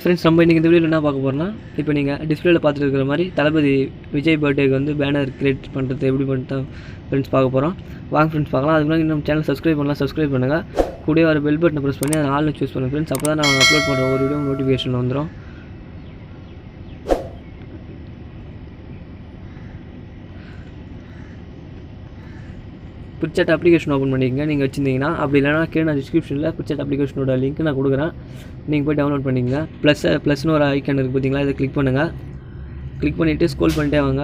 Friends நம்ம இன்றைக்கி இந்த வீடியோவில் என்ன பார்க்க போகிறோம்னா இப்போ நீங்கள் டிஸ்பிளேல பார்த்துட்டு இருக்கிற மாதிரி தளபதி விஜய் பர்த்டேக்கு வந்து பேனர் கிரியேட் பண்ணுறது எப்படி பண்ணிட்டு ஃப்ரெண்ட்ஸ் பார்க்க போகிறோம். வாங்க ஃப்ரெண்ட்ஸ் பார்க்கலாம். அதுக்கு முன்னாடி நம்ம சேனல் சப்ஸ்கிரைப் பண்ணலாம், சப்ஸ்கிரைப் பண்ணுங்கள். கூடவே வர பெல் பட்டனை ப்ரெஸ் பண்ணி அதை ஆல்னு சூஸ் பண்ணுங்கள் ஃப்ரெண்ட்ஸ். அப்போ தான் நான் அப்லோட் பண்ணுற ஒரு வீடியோ நோட்டிஃபிகேஷன் வந்துடும். PicsArt அப்ளிகேஷன் ஓப்பன் பண்ணிக்கங்க நீங்கள் வச்சுருந்தீங்கன்னா. அப்படி இல்லைனா கீழே நான் டிஸ்கிரிப்ஷனில் PicsArt அப்ளிகேஷனோட லிங்க் நான் கொடுக்குறேன், நீங்கள் போய் டவுன்லோட் பண்ணிக்கங்க. ப்ளஸ்னு ஒரு ஐக்கான் இருக்குது பார்த்தீங்களா, இதை கிளிக் பண்ணுங்கள். கிளிக் பண்ணிவிட்டு ஸ்க்ரோல் பண்ணிட்டே வாங்க.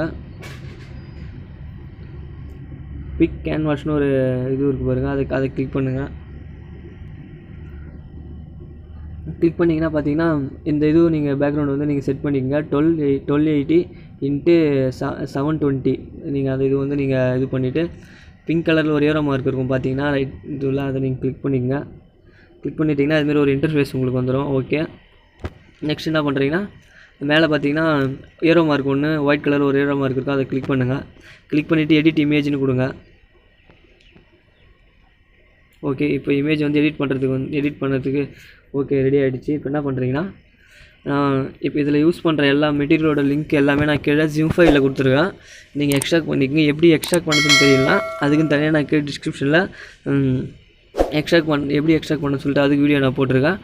பிக் கேன்வாஸ்னு ஒரு இது இருக்குது பாருங்கள், அதை கிளிக் பண்ணுங்கள். கிளிக் பண்ணிங்கன்னா பார்த்தீங்கன்னா இந்த இதுவும் நீங்கள் பேக்ரவுண்ட் வந்து நீங்கள் செட் பண்ணிக்கங்க. 1280 × 720 நீங்கள் அது இது வந்து நீங்கள் இது பண்ணிவிட்டு பிங்க் கலரில் ஒரு ஏரோ மார்க் இருக்கும் பார்த்தீங்கன்னா ரைட் இதில், அதை நீங்கள் கிளிக் பண்ணிக்கங்க. கிளிக் பண்ணிட்டீங்கன்னா அதுமாரி ஒரு இன்டர்ஃபேஸ் உங்களுக்கு வந்துடும். ஓகே, நெக்ஸ்ட் என்ன பண்ணுறீங்கன்னா மேலே பார்த்தீங்கன்னா ஏரோ மார்க் ஒன்று ஒயிட் கலர் ஒரு ஏரோ மார்க் இருக்கும், அதை கிளிக் பண்ணுங்கள். கிளிக் பண்ணிவிட்டு எடிட் இமேஜ்னு கொடுங்க. ஓகே, இப்போ இமேஜ் வந்து எடிட் பண்ணுறதுக்கு ஓகே ரெடி ஆகிடுச்சு. இப்போ என்ன பண்ணுறீங்கன்னா இப்போ இதில் யூஸ் பண்ணுற எல்லா மெட்டீரியலோட லிங்க் எல்லாமே நான் கீழே ஜிம் ஃபைலில் கொடுத்துருக்கேன். நீங்கள் எக்ஸ்ட்ராக்ட் பண்ணிக்கங்க. எப்படி எக்ஸ்ட்ராக்ட் பண்ணுறதுன்னு தெரியலனா அதுக்குன்னு தனியாக நான் கீழே டிஸ்கிரிப்ஷனில் எப்படி எக்ஸ்ட்ராக்ட் பண்ண சொல்லிட்டு அதுக்கு வீடியோ நான் போட்டிருக்கேன்.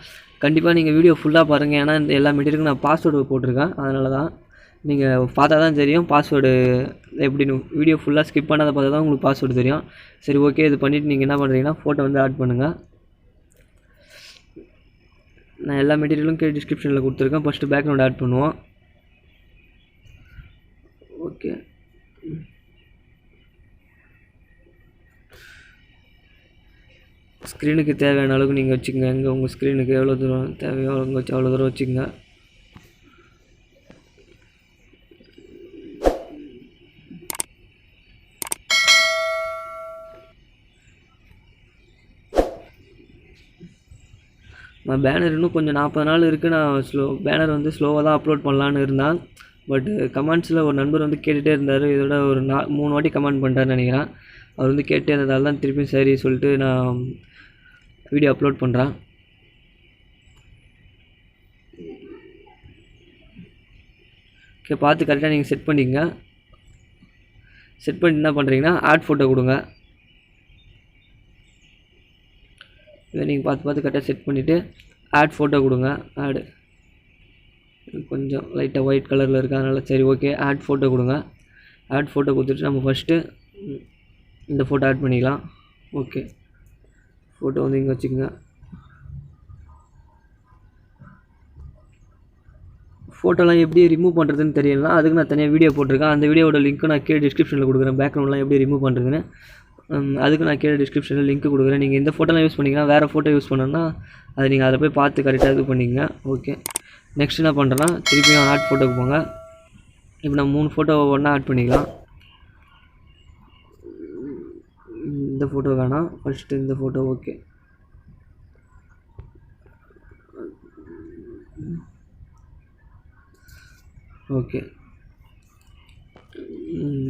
கண்டிப்பாக நீங்கள் வீடியோ ஃபுல்லாக பாருங்கள். ஏன்னா இந்த எல்லா மெட்டீரியலுக்கும் நான் பாஸ்வேர்டு போட்டிருக்கேன், அதனால தான் நீங்கள் பார்த்தா தான் தெரியும் பாஸ்வேர்டு எப்படின்னு. வீடியோ ஃபுல்லாக ஸ்கிப் பண்ணாத பார்த்தா தான் உங்களுக்கு பாஸ்வேர்டு தெரியும். சரி, ஓகே, இது பண்ணிவிட்டு நீங்கள் என்ன பண்ணுறீங்கன்னா ஃபோட்டோ வந்து ஆட் பண்ணுங்கள். நான் எல்லா மெட்டீரியலும் கீழே டிஸ்கிரிப்ஷனில் கொடுத்துருக்கேன். ஃபஸ்ட்டு பேக்ரவுண்ட் ஆட் பண்ணுவோம். ஓகே, ஸ்க்ரீனுக்கு தேவையான அளவுக்கு நீங்கள் வச்சுக்கோங்க. எங்கே உங்கள் ஸ்க்ரீனுக்கு எவ்வளோ தூரம் தேவையோ அங்கே வச்சு அவ்வளோ தூரம் வச்சுக்கோங்க. நான் பேனர் இன்னும் கொஞ்சம் 40 நாள் இருக்குது. நான் பேனர் வந்து ஸ்லோவாக தான் அப்லோட் பண்ணலான்னு இருந்தேன். பட் கமெண்ட்ஸில் ஒரு நண்பர் வந்து கேட்டுகிட்டே இருந்தார். இதோட ஒரு 3 வாட்டி கமெண்ட் பண்ணிட்டாருன்னு நினைக்கிறேன். அவர் வந்து கேட்டே இருந்ததால் தான் திருப்பியும் சரி சொல்லிட்டு நான் வீடியோ அப்லோட் பண்ணுறேன். ஓகே, பார்த்து கரெக்டாக நீங்கள் செட் பண்ணிக்கங்க. செட் பண்ணி என்ன பண்ணுறீங்கன்னா ஆட் ஃபோட்டோ கொடுங்க. இதை நீங்கள் பார்த்து கரெக்டாக செட் பண்ணிவிட்டு ஆட் ஃபோட்டோ கொடுங்க. ஆடு கொஞ்சம் லைட்டாக ஒயிட் கலரில் இருக்குது, அதனால் சரி ஓகே ஆட் ஃபோட்டோ கொடுங்க. ஆட் ஃபோட்டோ கொடுத்துட்டு நம்ம ஃபஸ்ட்டு இந்த ஃபோட்டோ ஆட் பண்ணிக்கலாம். ஓகே, ஃபோட்டோ வந்து இங்கே வச்சுக்கோங்க. ஃபோட்டோலாம் எப்படி ரிமூவ் பண்ணுறதுன்னு தெரியலனா அதுக்கு நான் தனியாக வீடியோ போட்டிருக்கேன். அந்த வீடியோட லிங்க்கு நான் கீழே டிஸ்கிரிப்ஷனில் கொடுக்குறேன். பேக்ரவுண்ட்லாம் எப்படி ரிமூவ் பண்ணுறதுன்னு அதுக்கு நான் கீழே டிஸ்கிரிப்ஷனில் லிங்க் கொடுக்குறேன். நீங்கள் இந்த ஃபோட்டோலாம் யூஸ் பண்ணிங்கன்னா வேறு ஃபோட்டோ யூஸ் பண்ணோன்னா அது நீங்கள் அதை போய் பார்த்து கரெக்டாக இது பண்ணிக்கங்க. ஓகே, நெக்ஸ்ட் என்ன பண்ணுறேன்னா திருப்பியும் ஆட் ஃபோட்டோக்கு போங்க. இப்போ நம்ம 3 ஃபோட்டோ ஒன்றா ஆட் பண்ணிக்கலாம். இந்த ஃபோட்டோ வேணாம், ஃபஸ்ட்டு இந்த ஃபோட்டோ. ஓகே, ஓகே,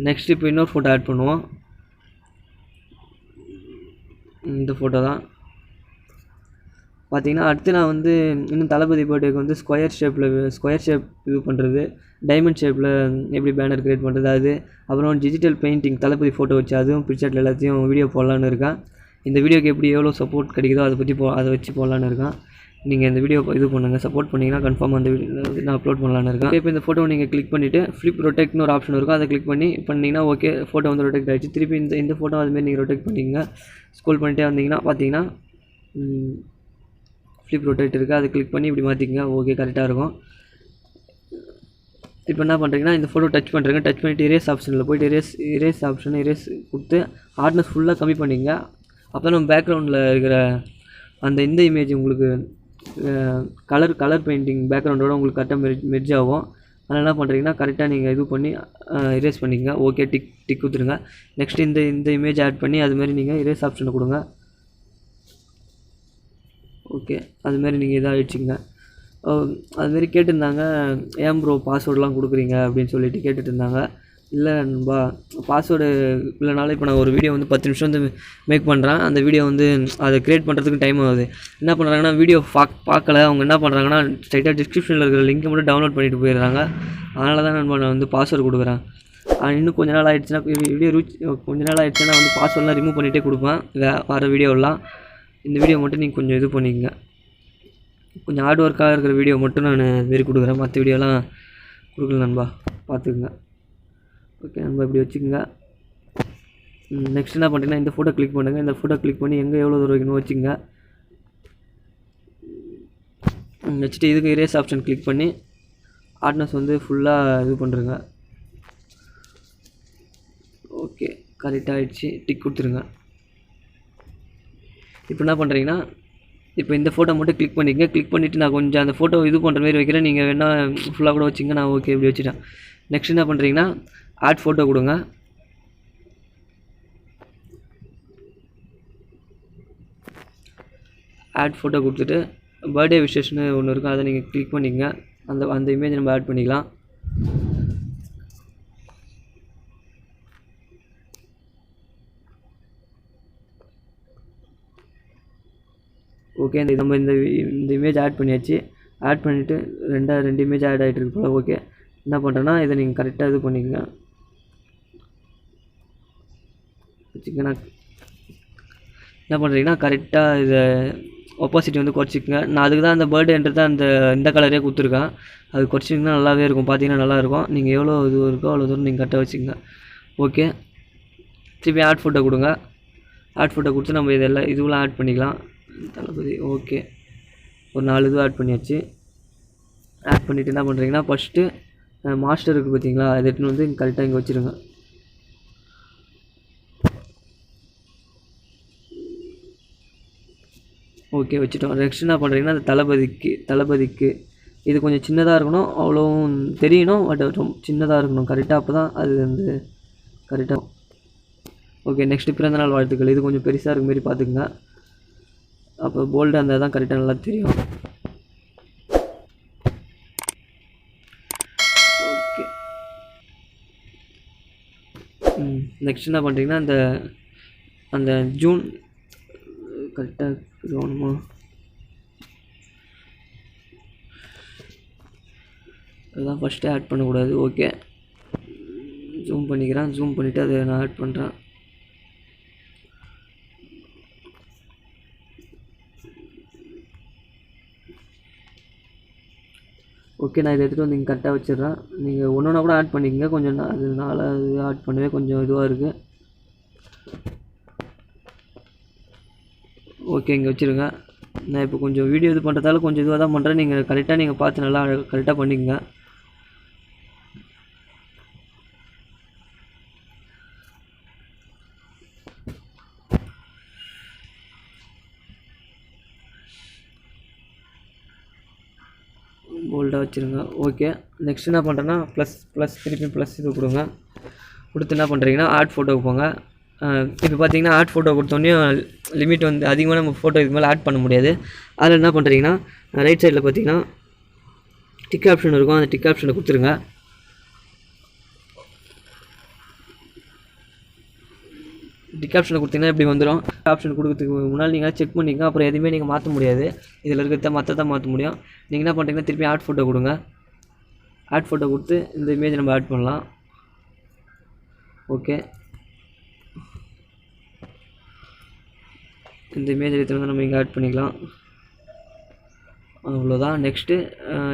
நெக்ஸ்ட் இப்போ இன்னொரு ஃபோட்டோ ஆட் பண்ணுவோம். இந்த ஃபோட்டோ தான் பார்த்தீங்கன்னா. அடுத்து நான் வந்து இன்னும் தளபதி பர்த்டேக்கு வந்து ஸ்கொயர் ஷேப் இது பண்ணுறது, டைமண்ட் ஷேப்பில் எப்படி பேனர் க்ரியேட் பண்ணுறது, அது அப்புறம் டிஜிட்டல் பெயிண்டிங் தளபதி ஃபோட்டோ வச்சு அதுவும் PicsArtல எல்லாத்தையும் வீடியோ போடலான்னு இருக்கேன். இந்த வீடியோக்கு எப்படி எவ்வளோ சப்போர்ட் கிடைக்குதோ அதை வச்சு போடலான்னு இருக்கேன். நீங்கள் இந்த வீடியோ இது பண்ணுங்கள், சப்போர்ட் பண்ணிங்கன்னா கன்ஃபார்மாக அந்த வீடியோ நான் அப்லோட் பண்ணலான்னு இருக்கேன். இப்போ இந்த ஃபோட்டோ நீங்கள் கிளிக் பண்ணிவிட்டு ஃப்ளிப் ரொட்டேக்ட்னு ஒரு ஆப்ஷன் இருக்கும், அதை கிளிக் பண்ணிங்கன்னா ஓகே ஃபோட்டோ வந்து ரொட்டேக்ட் ஆகிடுச்சு. திருப்பி இந்த ஃபோட்டோ அதுமாரி நீங்கள் ரொட்டேட் பண்ணிங்க. ஸ்க்ரோல் பண்ணிட்டே வந்தீங்கன்னா பார்த்தீங்கன்னா ஃப்ளிப் ரொட்டேட் இருக்குது, அதை கிளிக் பண்ணி இப்படி மாற்றிக்கங்க. ஓகே, கரெக்டாக இருக்கும். இப்போ என்ன பண்ணுறீங்கன்னா இந்த ஃபோட்டோ டச் பண்ணுறீங்க. டச் பண்ணிவிட்டு இரேஸ் ஆப்ஷனில் போய்ட்டு இரேஸ் கொடுத்து ஹார்ட்னஸ் ஃபுல்லாக கம்மி பண்ணிங்க. அப்போ நம்ம பேக்ரவுண்டில் இருக்கிற இந்த இமேஜ் உங்களுக்கு கலர் பெயிண்டிங் பேக்ரவுண்டோட உங்களுக்கு கரெக்டாக மெர்ஜ் ஆகும். அதனால் என்ன பண்ணுறீங்கன்னா கரெக்டாக நீங்கள் இது பண்ணி இரேஸ் பண்ணிங்க. ஓகே, டிக் கொடுத்துருங்க. நெக்ஸ்ட் இந்த இமேஜ் ஆட் பண்ணி அதுமாரி நீங்கள் இரேஸ் ஆப்ஷனை கொடுங்க. ஓகே, அதுமாரி நீங்கள் இதாக ஆகிடுச்சிங்க. அதுமாரி கேட்டிருந்தாங்க, ஏன் ப்ரோ பாஸ்வேர்டெலாம் கொடுக்குறீங்க அப்படின்னு சொல்லிட்டு கேட்டுட்டு இருந்தாங்க. இல்லை நண்பா, பாஸ்வேர்டு இல்லைனாலும் இப்போ நான் ஒரு வீடியோ வந்து 10 நிமிஷம் வந்து மேக் பண்ணுறேன். அந்த வீடியோ வந்து அதை க்ரியேட் பண்ணுறதுக்கு டைம் ஆகுது. என்ன பண்ணுறாங்கன்னா, வீடியோ பார்க்கல அவங்க என்ன பண்ணுறாங்கன்னா, ஸ்ட்ரைட்டாக டிஸ்கிரிப்ஷனில் இருக்கிற லிங்க்கை மட்டும் டவுன்லோட் பண்ணிட்டு போயிடுறாங்க. அதனால தான் நண்பா நான் வந்து பாஸ்வேர்டு கொடுக்குறேன். இன்னும் கொஞ்ச நாள் ஆகிடுச்சுன்னா, வீடியோ கொஞ்ச நாள் ஆகிடுச்சுன்னா வந்து பாஸ்வேர்டெலாம் ரிமூவ் பண்ணிகிட்டே கொடுப்பேன் வர வீடியோலாம். இந்த வீடியோ மட்டும் நீங்கள் கொஞ்சம் இது பண்ணிக்கங்க. கொஞ்சம் ஹார்ட் ஒர்க்காக இருக்கிற வீடியோ மட்டும் நான் இதுமாரி கொடுக்குறேன். மற்ற வீடியோலாம் கொடுக்கல நண்பா, பார்த்துக்குங்க. ஓகே நண்பா, இப்படி வச்சுக்கோங்க. நெக்ஸ்ட் என்ன பண்ணுறீங்கன்னா, இந்த ஃபோட்டோ கிளிக் பண்ணுங்கள். இந்த ஃபோட்டோ கிளிக் பண்ணி எங்கே எவ்வளோ தூரம் வைக்கணும் வச்சுக்கோங்க. வச்சுட்டு இதுக்கு இரேஸ் ஆப்ஷன் கிளிக் பண்ணி ஹார்ட்னஸ் வந்து ஃபுல்லாக இது பண்ணுறங்க. ஓகே, கரெக்டாக ஆகிடுச்சு. டிக் கொடுத்துருங்க. இப்போ என்ன பண்ணுறீங்கன்னா, இப்போ இந்த ஃபோட்டோ மட்டும் கிளிக் பண்ணிக்கங்க. கிளிக் பண்ணிவிட்டு நான் கொஞ்சம் அந்த ஃபோட்டோ இது பண்ணுற மாதிரி வைக்கிறேன். நீங்கள் வேணால் ஃபுல்லாக கூட வச்சுங்க. நான் ஓகே இப்படி வச்சுட்டேன். நெக்ஸ்ட் என்ன பண்ணுறீங்கன்னா, ஆட் ஃபோட்டோ கொடுங்க. ஆட் ஃபோட்டோ கொடுத்துட்டு பர்த்டே விஷஸ்னு ஒன்று இருக்கும், அதை நீங்கள் கிளிக் பண்ணிக்கங்க. அந்த இமேஜ் நம்ம ஆட் பண்ணிக்கலாம். ஓகே, நம்ம இந்த இமேஜ் ஆட் பண்ணியாச்சு. ஆட் பண்ணிவிட்டு ரெண்டு இமேஜ் ஆட் ஆகிட்டு இருக்கு போல். ஓகே, என்ன பண்ணுறேன்னா, இதை நீங்கள் கரெக்டாக இது பண்ணிக்கங்க. வச்சுக்கண்ணா, என்ன பண்ணுறீங்கன்னா, கரெக்டாக இதை ஒப்பாசிட்டி வந்து குறைச்சிக்கங்க. நான் அதுக்கு தான் அந்த பர்த்டேன்றது இந்த கலரே கொடுத்துருக்கேன். அது குறைச்சிங்கன்னா நல்லாவே இருக்கும், பார்த்தீங்கன்னா நல்லாயிருக்கும். நீங்கள் எவ்வளோ இது இருக்கோ அவ்வளோ தூரம் நீங்கள் கரெக்டாக வச்சுக்கங்க. ஓகே, திருப்பி ஆட் ஃபோட்டோ கொடுங்க. ஆட் ஃபோட்டோ கொடுத்து நம்ம இதெல்லாம் இதுவெலாம் ஆட் பண்ணிக்கலாம். தளபதி ஓகே, ஒரு 4 இது ஆட் பண்ணியாச்சு. ஆட் பண்ணிவிட்டு என்ன பண்ணுறீங்கன்னா, ஃபஸ்ட்டு மாஸ்டர் இருக்குது பார்த்தீங்களா, அதை எடுத்துன்னு வந்து கரெக்டாக இங்கே வச்சுருங்க. ஓகே, வச்சுட்டோம். நெக்ஸ்ட் என்ன பண்ணுறீங்கன்னா, அந்த தளபதிக்கு இது கொஞ்சம் சின்னதாக இருக்கணும், அவ்வளோவும் தெரியணும், பட் ரொம்ப சின்னதாக இருக்கணும் கரெக்டாக. அப்போ தான் அது வந்து கரெக்டாக. ஓகே, நெக்ஸ்ட்டு பிறந்தநாள் வாழ்த்துக்கள். இது கொஞ்சம் பெருசாக இருக்க மாரி பார்த்துக்குங்க. அப்போ போல்டாக இருந்தால் தான் கரெக்டாக நல்லா தெரியும். ஓகே, நெக்ஸ்ட் என்ன பண்ணுறீங்கன்னா, அந்த ஜூன் கரெக்டாக கவனமா அதுதான் ஃபஸ்ட்டு ஆட் பண்ணக்கூடாது. ஓகே, ஜூம் பண்ணிக்கிறேன். ஜூம் பண்ணிவிட்டு அதை நான் ஆட் பண்ணுறேன். ஓகே, நான் இதை எடுத்துகிட்டு வந்து இங்கே கரெக்டாக வச்சிடுறேன். நீங்கள் ஒன்று கூட ஆட் பண்ணிக்கங்க. கொஞ்சம் அதனால இது ஆட் பண்ணவே கொஞ்சம் இதுவாக இருக்குது. ஓகே, இங்கே வச்சுருங்க. நான் இப்போ கொஞ்சம் வீடியோ இது பண்ணுறதால கொஞ்சம் இதுவாக தான் பண்ணுறேன். நீங்கள் கரெக்டாக பார்த்து நல்லா கரெக்டாக பண்ணிக்கங்க. போல்டாக வச்சுருங்க. ஓகே, நெக்ஸ்ட் என்ன பண்ணுறேன்னா, திருப்பி ப்ளஸ் இது கொடுங்க. கொடுத்து என்ன பண்ணுறீங்கன்னா, ஆட் ஃபோட்டோவுக்கு போங்க. இப்போ பார்த்தீங்கன்னா, ஆட் ஃபோட்டோ கொடுத்தோன்னே லிமிட் வந்து அதிகமாக நம்ம ஃபோட்டோ இதுக்கு மேலே ஆட் பண்ண முடியாது. அதில் என்ன பண்ணுறீங்கன்னா, ரைட் சைடில் பார்த்தீங்கன்னா டிக் ஆப்ஷன் இருக்கும், அந்த டிக் ஆப்ஷனை கொடுத்துருங்க. டிக் ஆப்ஷனை கொடுத்தீங்கன்னா இப்படி வந்துடும். ஆப்ஷன் கொடுக்கறதுக்கு முன்னால் நீங்கள் செக் பண்ணிங்க. அப்புறம் எதுவுமே நீங்கள் மாற்ற முடியாது. இதில் இருக்கிறத மற்றதான் மாற்ற முடியும். நீங்கள் என்ன பண்ணுறீங்கன்னா, திருப்பி ஆட் ஃபோட்டோ கொடுங்க. ஆட் ஃபோட்டோ கொடுத்து இந்த இமேஜ் நம்ம ஆட் பண்ணலாம். ஓகே, இந்த இமேஜ் எடுத்து நம்ம இங்கே ஆட் பண்ணிக்கலாம். அவ்வளோதான். நெக்ஸ்ட்டு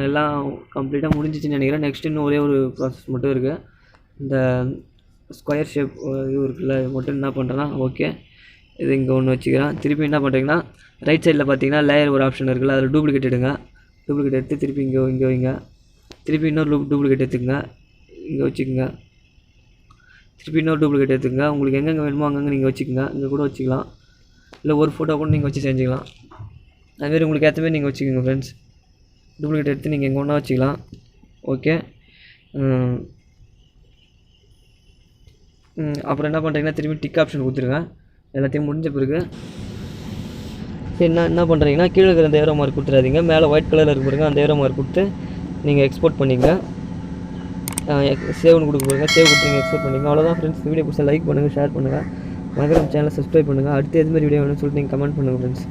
எல்லாம் கம்ப்ளீட்டாக முடிஞ்சிச்சுன்னு நினைக்கிறேன். நெக்ஸ்ட்டு இன்னும் ஒரே ஒரு ப்ராசஸ் மட்டும் இருக்குது. இந்த ஸ்கொயர் ஷேப் இது இருக்குல்ல, இது மட்டும் என்ன பண்ணுறேன்னா, ஓகே இது இங்கே ஒன்று வச்சுக்கிறேன். திருப்பி என்ன பண்ணுறீங்கன்னா, ரைட் சைடில் பார்த்தீங்கன்னா லேயர் ஒரு ஆப்ஷன் இருக்குல்ல, அதில் டூப்ளிகேட் எடுங்க. டூப்ளிகேட் எடுத்து திருப்பி இங்கே வைங்க. திருப்பி இன்னொரு டூப்ளிகேட் எடுத்துக்கங்க, இங்கே வச்சுக்கோங்க. திருப்பி இன்னொரு டூப்ளிகேட் எடுத்துக்கங்க. உங்களுக்கு எங்கெங்கே வேணுமோ அங்கங்கே நீங்கள் வச்சுக்கோங்க. இங்கே கூட வச்சுக்கலாம், இல்லை ஒரு ஃபோட்டோ கூட நீங்கள் வச்சு செஞ்சுக்கலாம். அதுமாரி உங்களுக்கு ஏற்ற மாதிரி நீங்கள் வச்சுக்கோங்க ஃப்ரெண்ட்ஸ். டூப்ளிகேட் எடுத்து நீங்கள் எங்கே ஒன்றா வச்சுக்கலாம். ஓகே, அப்புறம் என்ன பண்ணுறீங்கன்னா, திரும்பி டிக் ஆப்ஷன் கொடுத்துருங்க. எல்லாத்தையும் முடிஞ்ச பிறகு என்ன பண்ணுறீங்கன்னா, கீழே இருக்கிற அந்த ஏரோ மார்க் கொடுத்துடாதீங்க. மேலே ஒயிட் கலரில் இருக்க பாருங்க, அந்த ஏரோ மார்க் கொடுத்து நீங்கள் எக்ஸ்போர்ட் பண்ணிங்க. சேவ்னு கொடுக்க போகிறீங்க. சேவ் கொடுத்து நீங்கள் எக்ஸ்போர்ட் பண்ணிங்க. அவ்வளோதான் ஃப்ரெண்ட்ஸ். வீடியோ பிடிச்சா லைக் பண்ணுங்கள், ஷேர் பண்ணுங்கள், மறக்காம சேனலை சப்ஸ்கிரைப் பண்ணுங்கள். அடுத்து எது மாதிரி வீடியோ வேணும்னு சொல்லிட்டு நீங்கள் கமெண்ட் பண்ணுங்கள் ஃப்ரெண்ட்ஸ்.